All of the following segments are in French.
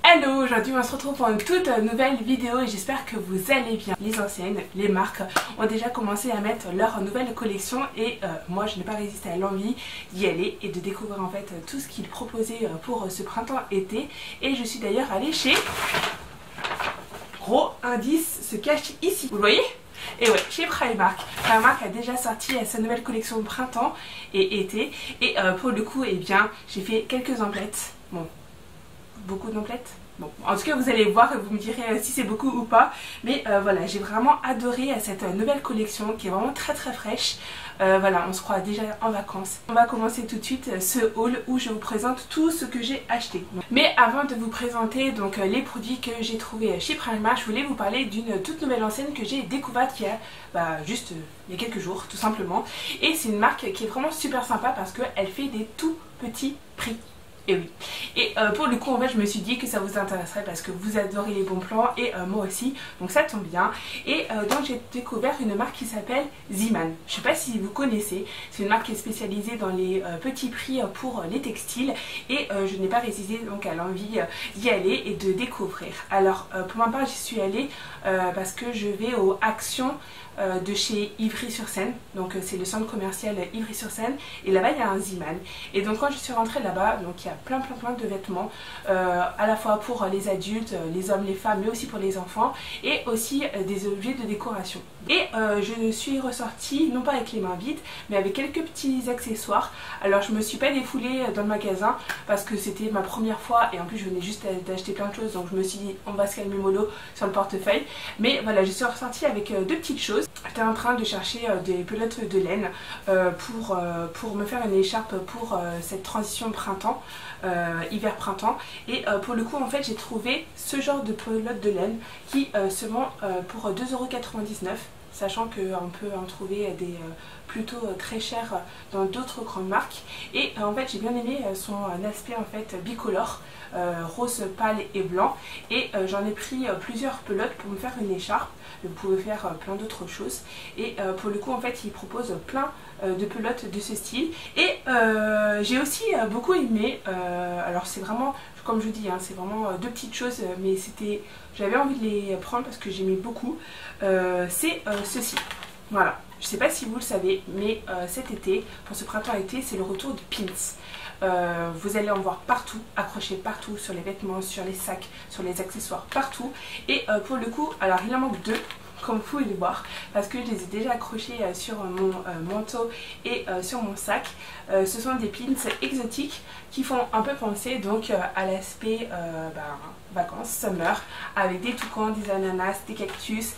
Hello, aujourd'hui on se retrouve pour une toute nouvelle vidéo et j'espère que vous allez bien. Les enseignes, les marques ont déjà commencé à mettre leur nouvelle collection et moi je n'ai pas résisté à l'envie d'y aller et de découvrir en fait tout ce qu'ils proposaient pour ce printemps-été. Et je suis d'ailleurs allée chez... Gros indice se cache ici, vous le voyez? Et ouais, chez Primark. Primark a déjà sorti sa nouvelle collection de printemps et été. Et pour le coup, eh bien, j'ai fait quelques emplettes. Bon, beaucoup d'emplettes. Bon, en tout cas, vous allez voir et vous me direz si c'est beaucoup ou pas. Mais voilà, j'ai vraiment adoré cette nouvelle collection qui est vraiment très très fraîche. Voilà, on se croit déjà en vacances. On va commencer tout de suite ce haul où je vous présente tout ce que j'ai acheté. Mais avant de vous présenter donc les produits que j'ai trouvés chez Primark, je voulais vous parler d'une toute nouvelle enseigne que j'ai découverte qui a juste il y a quelques jours tout simplement. Et c'est une marque qui est vraiment super sympa parce qu'elle fait des tout petits prix. Et oui. Et pour le coup en fait je me suis dit que ça vous intéresserait parce que vous adorez les bons plans et moi aussi, donc ça tombe bien. Et donc j'ai découvert une marque qui s'appelle Zeeman. Je sais pas si vous connaissez, c'est une marque qui est spécialisée dans les petits prix pour les textiles et je n'ai pas résisté donc à l'envie d'y aller et de découvrir. Alors pour ma part j'y suis allée parce que je vais aux Actions de chez Ivry-sur-Seine, donc c'est le centre commercial Ivry-sur-Seine et là-bas il y a un Zeeman. Et donc quand je suis rentrée là-bas, donc il y a plein de vêtements à la fois pour les adultes, les hommes, les femmes, mais aussi pour les enfants et aussi des objets de décoration. Et je suis ressortie non pas avec les mains vides mais avec quelques petits accessoires. Alors je me suis pas défoulée dans le magasin parce que c'était ma première fois et en plus je venais juste d'acheter plein de choses, donc je me suis dit on va se calmer mollo sur le portefeuille. Mais voilà, je suis ressortie avec deux petites choses. J'étais en train de chercher des pelotes de laine pour me faire une écharpe pour cette transition printemps, hiver-printemps. Et pour le coup en fait j'ai trouvé ce genre de pelote de laine qui se vend pour 2,99 €. Sachant qu'on peut en trouver des plutôt très chers dans d'autres grandes marques. Et en fait j'ai bien aimé son aspect en fait bicolore, rose pâle et blanc. Et j'en ai pris plusieurs pelotes pour me faire une écharpe. Vous pouvez faire plein d'autres choses. Et pour le coup en fait il propose plein de pelotes de ce style. Et j'ai aussi beaucoup aimé, alors c'est vraiment... Comme je vous dis, hein, c'est vraiment deux petites choses, mais j'avais envie de les prendre parce que j'aimais beaucoup. C'est ceci. Voilà. Je ne sais pas si vous le savez, mais cet été, pour ce printemps-été, c'est le retour de pins. Vous allez en voir partout, accrochés partout, sur les vêtements, sur les sacs, sur les accessoires, partout. Et pour le coup, alors il en manque deux, comme vous pouvez le voir, parce que je les ai déjà accrochés sur mon manteau et sur mon sac. Ce sont des pins exotiques qui font un peu penser donc à l'aspect vacances, summer, avec des toucans, des ananas, des cactus.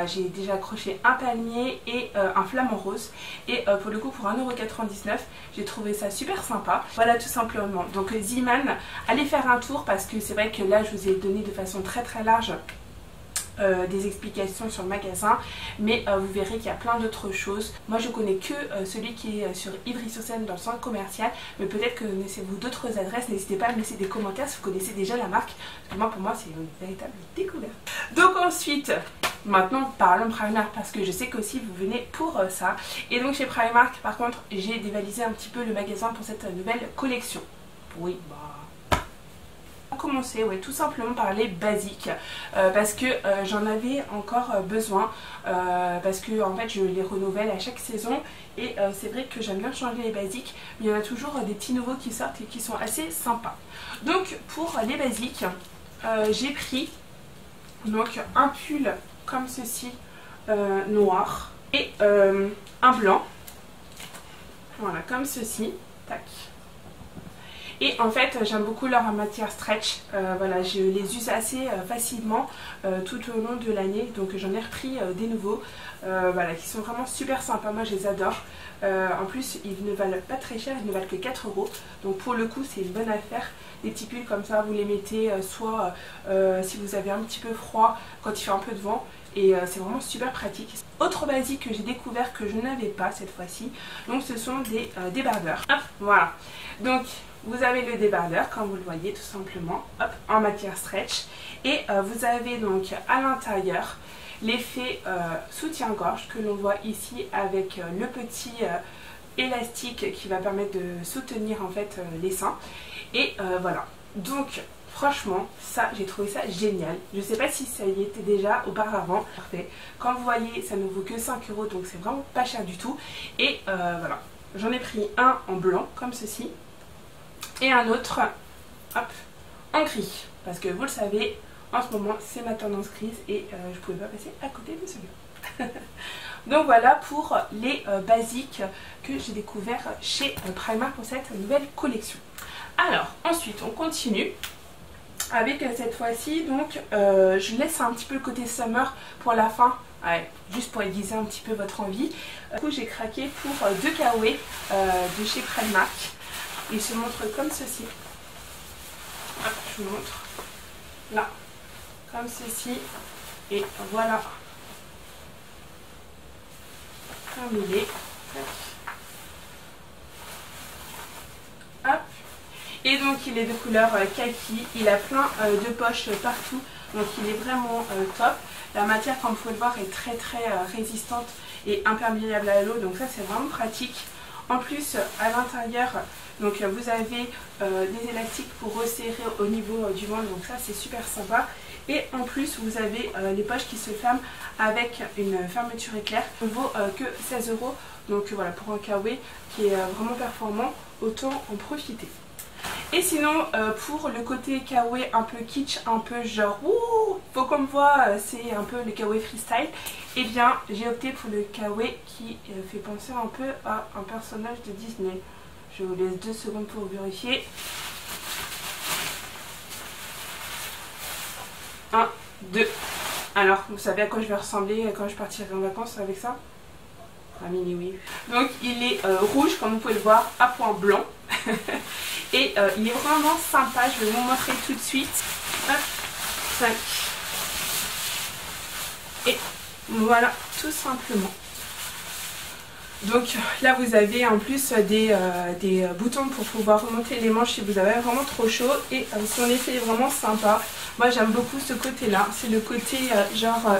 J'ai déjà accroché un palmier et un flamant rose. Et pour le coup pour 1,99 €, j'ai trouvé ça super sympa. Voilà tout simplement. Donc Zeeman, allez faire un tour parce que c'est vrai que là je vous ai donné de façon très large des explications sur le magasin, mais vous verrez qu'il y a plein d'autres choses. Moi je connais que celui qui est sur Ivry-sur-Seine dans le centre commercial, mais peut-être que connaissez-vous d'autres adresses. N'hésitez pas à me laisser des commentaires si vous connaissez déjà la marque, parce que moi pour moi c'est une véritable découverte. Donc ensuite, maintenant parlons Primark parce que je sais qu'aussi vous venez pour ça. Et donc chez Primark par contre j'ai dévalisé un petit peu le magasin pour cette nouvelle collection. Oui, commencer tout simplement par les basiques parce que j'en avais encore besoin parce que en fait je les renouvelle à chaque saison et c'est vrai que j'aime bien changer les basiques, mais il y en a toujours des petits nouveaux qui sortent et qui sont assez sympas. Donc pour les basiques j'ai pris donc un pull comme ceci noir et un blanc, voilà comme ceci, tac. Et en fait j'aime beaucoup leur matière stretch, voilà, je les use assez facilement tout au long de l'année, donc j'en ai repris des nouveaux, voilà, qui sont vraiment super sympas, moi je les adore. En plus ils ne valent pas très cher, ils ne valent que 4 €, donc pour le coup c'est une bonne affaire. Des petits pulls comme ça vous les mettez soit si vous avez un petit peu froid quand il fait un peu de vent, et c'est vraiment super pratique. Autre basique que j'ai découvert que je n'avais pas cette fois-ci, donc ce sont des débardeurs. Hop, voilà, donc vous avez le débardeur comme vous le voyez tout simplement, hop, en matière stretch, et vous avez donc à l'intérieur l'effet soutien-gorge que l'on voit ici avec le petit élastique qui va permettre de soutenir en fait les seins. Et voilà, donc Franchement, ça, j'ai trouvé ça génial. Je sais pas si ça y était déjà auparavant. Parfait. Comme vous voyez, ça ne vaut que 5 €, donc c'est vraiment pas cher du tout. Et voilà. J'en ai pris un en blanc, comme ceci. Et un autre, hop, en gris. Parce que vous le savez, en ce moment, c'est ma tendance grise. Et je pouvais pas passer à côté de celui-là. Donc voilà pour les basiques que j'ai découvert chez Primark pour cette nouvelle collection. Alors, ensuite, on continue. Avec cette fois-ci, donc je laisse un petit peu le côté summer pour la fin, ouais, juste pour aiguiser un petit peu votre envie. Du coup, j'ai craqué pour 2 kawaii de chez Primark. Ils se montrent comme ceci. Hop, je vous montre. Là, comme ceci. Et voilà. Terminé. Hop. Et donc il est de couleur kaki, il a plein de poches partout, donc il est vraiment top. La matière, comme vous pouvez le voir, est très résistante et imperméable à l'eau, donc ça c'est vraiment pratique. En plus, à l'intérieur, donc vous avez des élastiques pour resserrer au niveau du ventre, donc ça c'est super sympa. Et en plus, vous avez les poches qui se ferment avec une fermeture éclair. Ça ne vaut que 16 €, donc voilà, pour un kawaii qui est vraiment performant, autant en profiter. Et sinon, pour le côté kawaii un peu kitsch, un peu genre ouh, faut qu'on me voit, c'est un peu le kawaii freestyle. Et bien, j'ai opté pour le kawaii qui fait penser un peu à un personnage de Disney. Je vous laisse 2 secondes pour vérifier. 1, 2. Alors, vous savez à quoi je vais ressembler quand je partirai en vacances avec ça? Ah, mini oui. Donc, il est rouge, comme vous pouvez le voir, à point blanc. Et il est vraiment sympa, je vais vous montrer tout de suite. Hop, 5. Et voilà, tout simplement. Donc là vous avez en plus des boutons pour pouvoir remonter les manches si vous avez vraiment trop chaud. Et son effet est vraiment sympa. Moi j'aime beaucoup ce côté là. C'est le côté genre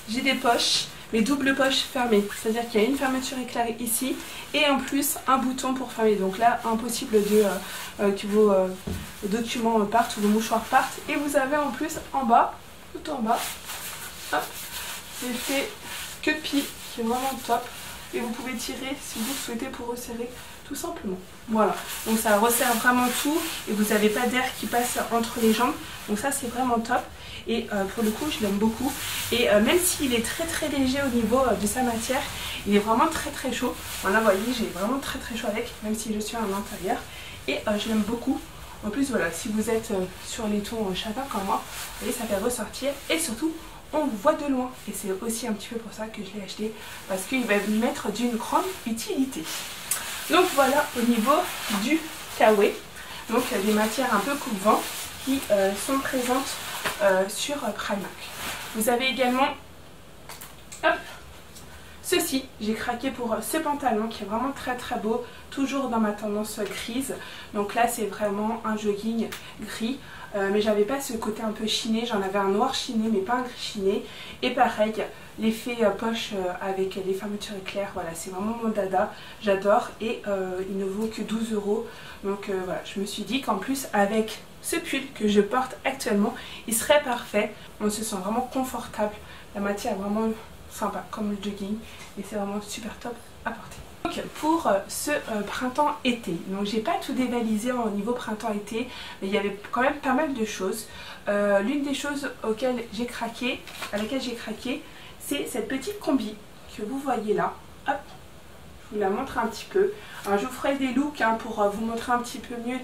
j'ai des poches, mais double poche fermée. C'est-à-dire qu'il y a une fermeture éclair ici et en plus un bouton pour fermer. Donc là impossible que vos documents partent ou vos mouchoirs partent. Et vous avez en plus en bas, tout en bas, hop, l'effet queue de pie qui est vraiment top. Et vous pouvez tirer si vous souhaitez pour resserrer tout simplement. Voilà, donc ça resserre vraiment tout et vous n'avez pas d'air qui passe entre les jambes. Donc ça c'est vraiment top et pour le coup je l'aime beaucoup. Et même s'il est très léger au niveau de sa matière, il est vraiment très chaud. Voilà, vous voyez, j'ai vraiment très chaud avec, même si je suis à l'intérieur. Et je l'aime beaucoup. En plus voilà, si vous êtes sur les tons châtain comme moi, vous voyez, ça fait ressortir et surtout on le voit de loin. Et c'est aussi un petit peu pour ça que je l'ai acheté, parce qu'il va m'être d'une grande utilité. Donc voilà au niveau du kawaii. Donc des matières un peu coupe-vent qui sont présentes sur Primark. Vous avez également hop, ceci. J'ai craqué pour ce pantalon qui est vraiment très beau, toujours dans ma tendance grise. Donc là c'est vraiment un jogging gris. Mais j'avais pas ce côté un peu chiné, j'en avais un noir chiné mais pas un gris chiné. Et pareil, l'effet poche avec les fermetures éclair, voilà, c'est vraiment mon dada, j'adore. Et il ne vaut que 12 €. Donc voilà, je me suis dit qu'en plus avec ce pull que je porte actuellement, il serait parfait. On se sent vraiment confortable, la matière est vraiment sympa comme le jogging et c'est vraiment super top à porter. Donc pour ce printemps-été, donc j'ai pas tout dévalisé au niveau printemps-été, mais il y avait quand même pas mal de choses. L'une des choses à laquelle j'ai craqué, c'est cette petite combi que vous voyez là. Hop, je vous la montre un petit peu. Alors, je vous ferai des looks pour vous montrer un petit peu mieux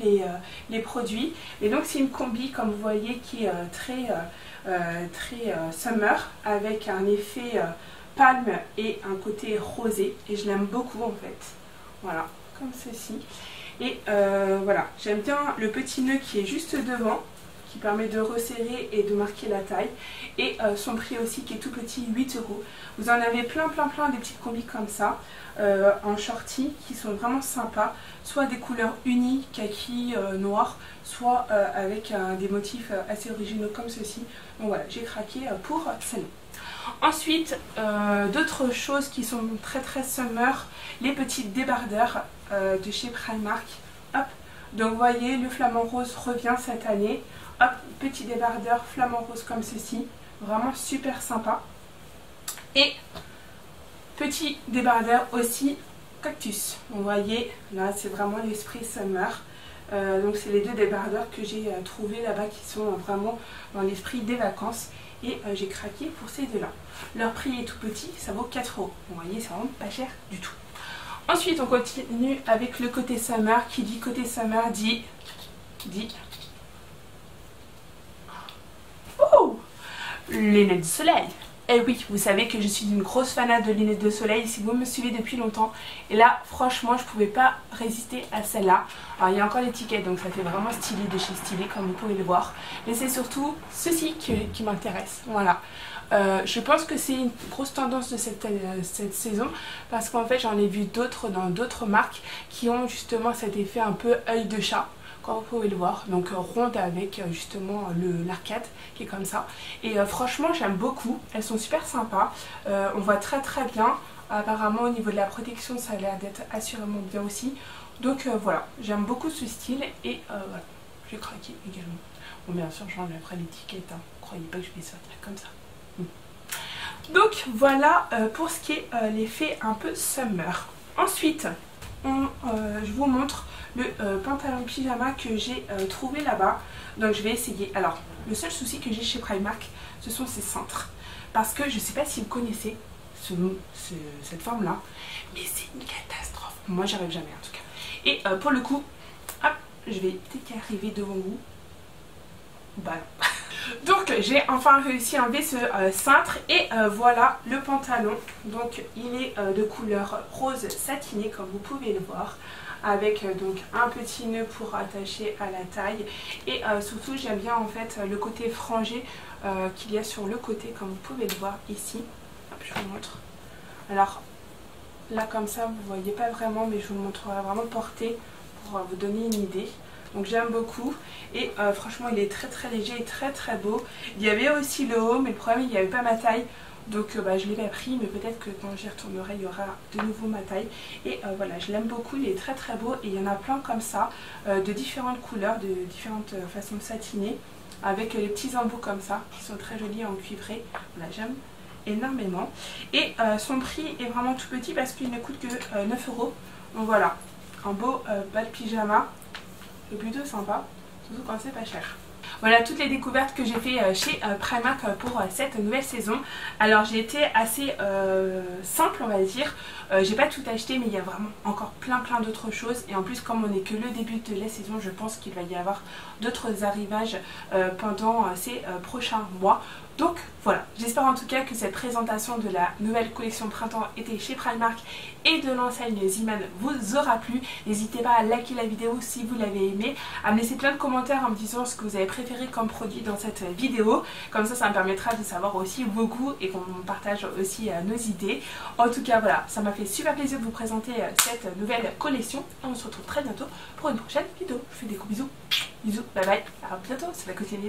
les produits. Et donc c'est une combi comme vous voyez qui est très summer avec un effet palme et un côté rosé et je l'aime beaucoup en fait. Voilà, comme ceci. Et voilà, j'aime bien le petit nœud qui est juste devant, qui permet de resserrer et de marquer la taille. Et son prix aussi qui est tout petit, 8 €. Vous en avez plein des petites combis comme ça, en shorty, qui sont vraiment sympas. Soit des couleurs unies, kaki, noir, soit avec des motifs assez originaux comme ceci. Donc voilà, j'ai craqué pour celle-là. Ensuite, d'autres choses qui sont très summer, les petites débardeurs de chez Primark. Hop. Donc vous voyez, le flamant rose revient cette année. Hop, petit débardeur flamant rose comme ceci, vraiment super sympa. Et petit débardeur aussi cactus. Vous voyez, là c'est vraiment l'esprit summer. Donc c'est les deux débardeurs que j'ai trouvés là-bas qui sont vraiment dans l'esprit des vacances. Et j'ai craqué pour ces deux-là. Leur prix est tout petit, ça vaut 4 €. Vous voyez, c'est vraiment pas cher du tout. Ensuite, on continue avec le côté summer. Qui dit côté summer dit... Oh, lunettes de soleil. Et oui, vous savez que je suis une grosse fanade de lunettes de soleil si vous me suivez depuis longtemps. Et là, franchement, je pouvais pas résister à celle-là. Alors, il y a encore l'étiquette, donc ça fait vraiment stylé de chez Stylé, comme vous pouvez le voir. Mais c'est surtout ceci qui m'intéresse. Voilà. Je pense que c'est une grosse tendance de cette saison parce qu'en fait, j'en ai vu d'autres dans d'autres marques qui ont justement cet effet un peu œil de chat. Comme vous pouvez le voir, donc ronde avec justement l'arcade qui est comme ça. Et franchement j'aime beaucoup, elles sont super sympas, on voit très bien. Apparemment au niveau de la protection ça a l'air d'être assurément bien aussi. Donc voilà, j'aime beaucoup ce style et voilà, j'ai craqué également. Bon bien sûr j'enlèverai l'étiquette, hein. Croyez pas que je vais sortir comme ça. Donc voilà pour ce qui est l'effet un peu summer. Ensuite, je vous montre le pantalon pyjama que j'ai trouvé là-bas. Donc je vais essayer. Alors le seul souci que j'ai chez Primark, ce sont ces cintres. Parce que je ne sais pas si vous connaissez cette forme là, mais c'est une catastrophe. Moi j'arrive jamais en tout cas. Et pour le coup, hop, je vais peut-être arriver devant vous. Bah non. Donc j'ai enfin réussi à enlever ce cintre et voilà le pantalon. Donc il est de couleur rose satiné comme vous pouvez le voir, avec donc un petit nœud pour attacher à la taille et surtout j'aime bien en fait le côté frangé qu'il y a sur le côté comme vous pouvez le voir ici. Hop, je vous montre. Alors là comme ça vous voyez pas vraiment, mais je vous montrerai vraiment porté pour vous donner une idée. Donc j'aime beaucoup et franchement il est très léger et très beau. Il y avait aussi le haut mais le problème il n'y avait pas ma taille. Donc je ne l'ai pas pris, mais peut-être que quand j'y retournerai il y aura de nouveau ma taille. Et voilà, je l'aime beaucoup, il est très beau. Et il y en a plein comme ça, de différentes couleurs, de différentes façons de satiner. Avec les petits embouts comme ça, qui sont très jolis en cuivré. Voilà, j'aime énormément. Et son prix est vraiment tout petit parce qu'il ne coûte que 9 €. Donc voilà, un beau bas de pyjama. C'est plutôt sympa, surtout quand c'est pas cher. Voilà toutes les découvertes que j'ai fait chez Primark pour cette nouvelle saison. Alors j'ai été assez simple on va dire. J'ai pas tout acheté mais il y a vraiment encore plein d'autres choses. Et en plus comme on n'est que le début de la saison, je pense qu'il va y avoir d'autres arrivages pendant ces prochains mois. Donc voilà, j'espère en tout cas que cette présentation de la nouvelle collection printemps-été chez Primark et de l'enseigne Zeeman vous aura plu. N'hésitez pas à liker la vidéo si vous l'avez aimé, à me laisser plein de commentaires en me disant ce que vous avez préféré comme produit dans cette vidéo. Comme ça me permettra de savoir aussi vos goûts et qu'on partage aussi nos idées. En tout cas voilà, ça m'a fait super plaisir de vous présenter cette nouvelle collection. Et on se retrouve très bientôt pour une prochaine vidéo. Je vous fais des gros bisous. Bisous, bye bye, à bientôt, c'est la quotidienne.